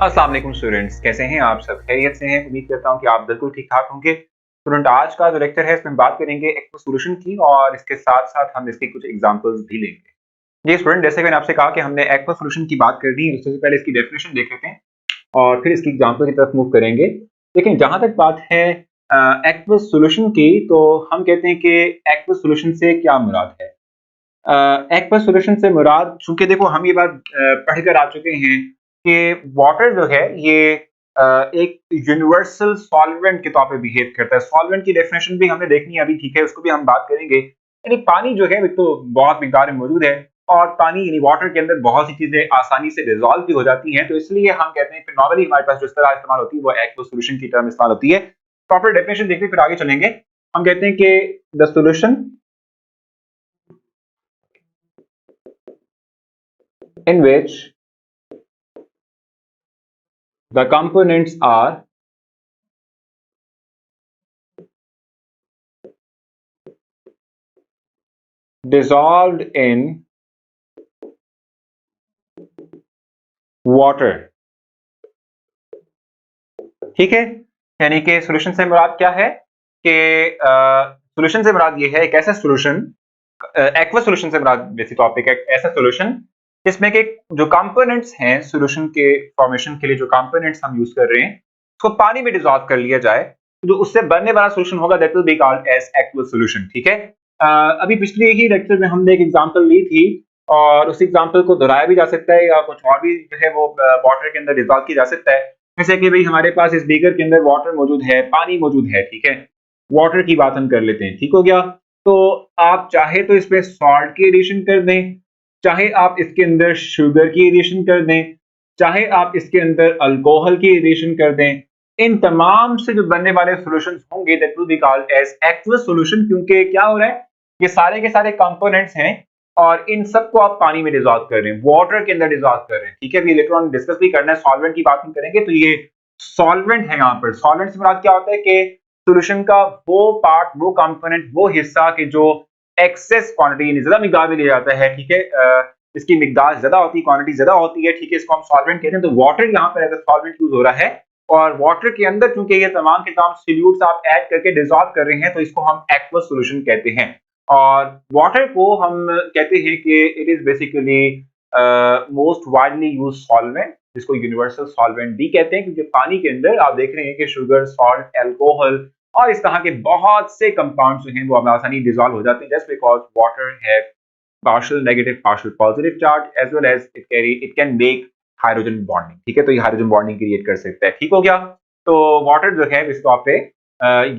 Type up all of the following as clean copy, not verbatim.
अस्सलाम वालेकुम स्टूडेंट्स, कैसे हैं आप सब? खैरियत से हैं? उम्मीद करता हूं कि आप बिल्कुल ठीक-ठाक होंगे। स्टूडेंट, आज का जो लेक्चर है इसमें बात करेंगे एक्वस सॉल्यूशन की और इसके साथ-साथ हम इसके कुछ एग्जांपल्स भी लेंगे। जी स्टूडेंट, जैसे मैंने आपसे कहा कि हमने एक्वस सॉल्यूशन की बात करनी है, उससे पहले इसकी डेफिनेशन देख लेते हैं और फिर इसकी एग्जांपल की तरफ मूव करेंगे। लेकिन जहां तक बात है एक्वस सॉल्यूशन की, तो हम कहते हैं कि एक्वस सॉल्यूशन से क्या मुराद है? एक्वस सॉल्यूशन से मुराद, चूंकि देखो हम ये बात पढ़कर आ चुके हैं कि वाटर जो है ये एक यूनिवर्सल सॉल्वेंट के तौर पे बिहेव करता है। सॉल्वेंट की डेफिनेशन भी हमने देखनी है अभी, ठीक है, उसको भी हम बात करेंगे। यानी पानी जो है वो तो बहुत मिकदार में मौजूद है और पानी यानी वाटर के अंदर बहुत सी चीजें आसानी से डिजोल्व भी हो जाती हैं, तो इसलिए हम कहते हैं कि नॉर्मली हमारे पास जो इस्तेमाल इस्तेमाल होती है वो एक्वस सॉल्यूशन की टर्म इस्तेमाल होती है। प्रॉपर डेफिनेशन देखते फिर आगे चलेंगे। हम कहते हैं कि the solution in which the components are dissolved in water। ठीक है, यानी कि सॉल्यूशन से मुराद क्या है कि सॉल्यूशन से मुराद ये है एक ऐसा सॉल्यूशन, एक्वस सॉल्यूशन से मुराद बेसिक टॉपिक है, ऐसा सॉल्यूशन जिसमें के जो कंपोनेंट्स हैं सॉल्यूशन के फॉर्मेशन के लिए, जो कंपोनेंट्स हम यूज कर रहे हैं उसको पानी में डिसॉल्व कर लिया जाए, तो जो उससे बनने वाला सॉल्यूशन होगा that will be called as aqueous solution. ठीक है, अभी पिछले ही लेक्चर में हमने एक एग्जांपल ली थी और उस एग्जांपल को दोहराया भी जा सकता है या कुछ और भी जो है वो वाटर के अंदर डिसॉल्व किया जा सकता है। जैसे कि भाई हमारे पास इस बीकर के अंदर वाटर मौजूद है, पानी मौजूद है, ठीक है, वाटर की बात हम कर लेते हैं, ठीक हो गया। तो आप चाहे तो इसमें सॉल्ट की एडिशन कर दें, चाहे आप इसके अंदर शुगर की एडिशन कर दें, चाहे आप इसके अंदर अल्कोहल की एडिशन कर दें, इन तमाम से जो बनने वाले सॉल्यूशंस होंगे that will be called as aqueous solution. क्योंकि क्या हो रहा है, ये सारे के सारे कंपोनेंट्स हैं और इन सबको आप पानी में डिसॉल्व कर रहे हैं, वाटर के अंदर डिसॉल्व कर रहे हैं। ठीक है, अभी लेटर ऑन डिस्कस भी करना है, सॉल्वेंट की बात हम करेंगे, तो ये सॉल्वेंट है। यहाँ पर सॉल्वेंट से मुराद क्या होता है कि सॉल्यूशन का वो पार्ट, वो कंपोनेंट, वो हिस्सा कि जो एक्सेस क्वांटिटी यानी ज्यादा मिकदार में लिया जाता है, ठीक है, इसकी मिकदार ज्यादा होती है, क्वांटिटी ज्यादा होती है, ठीक है, इसको हम सॉल्वेंट कहते हैं। तो वाटर यहाँ पर एज अ सॉल्वेंट यूज हो रहा है और वाटर के अंदर चूंकि ये तमाम के तमाम सॉल्यूट्स आप ऐड करके डिसॉल्व कर रहे हैं, तो इसको हम एक्वस सॉल्यूशन कहते हैं। और वाटर को हम कहते हैं कि it is basically most widely use solvent, जिसको यूनिवर्सल सॉल्वेंट भी कहते हैं, क्योंकि पानी के अंदर आप देख रहे हैं कि शुगर, सॉल्ट, अल्कोहल और इस तरह के बहुत से कंपाउंड्स जो हैं वो आसानी डिसॉल्व हो जाते हैं, जस्ट बिकॉज वाटर है partial negative partial positive charge as well as it can make hydrogen bonding. ठीक है, तो ये हाइड्रोजन बॉन्डिंग क्रिएट कर सकता है। ठीक हो गया। तो वाटर जो है इस तौर पे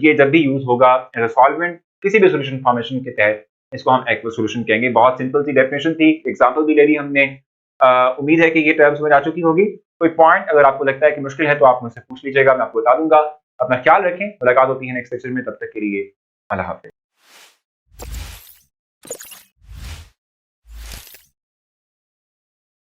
ये जब भी यूज होगा एज अ सॉल्वेंट किसी भी सॉल्यूशन फॉर्मेशन के तहत, इसको हम एक्वस सॉल्यूशन कहेंगे। बहुत सिंपल सी डेफिनेशन थी, एग्जांपल भी ले ली हमने। उम्मीद है कि ये टर्म्स समझ आ चुकी होगी। कोई पॉइंट अगर आपको लगता है कि मुश्किल है तो आप मुझसे पूछ लीजिएगा, मैं आपको बता दूंगा। अपना ख्याल रखें, मुलाकात होती है नेक्स्ट लेक्चर में, तब तक के लिए अल्लाह हाफिज।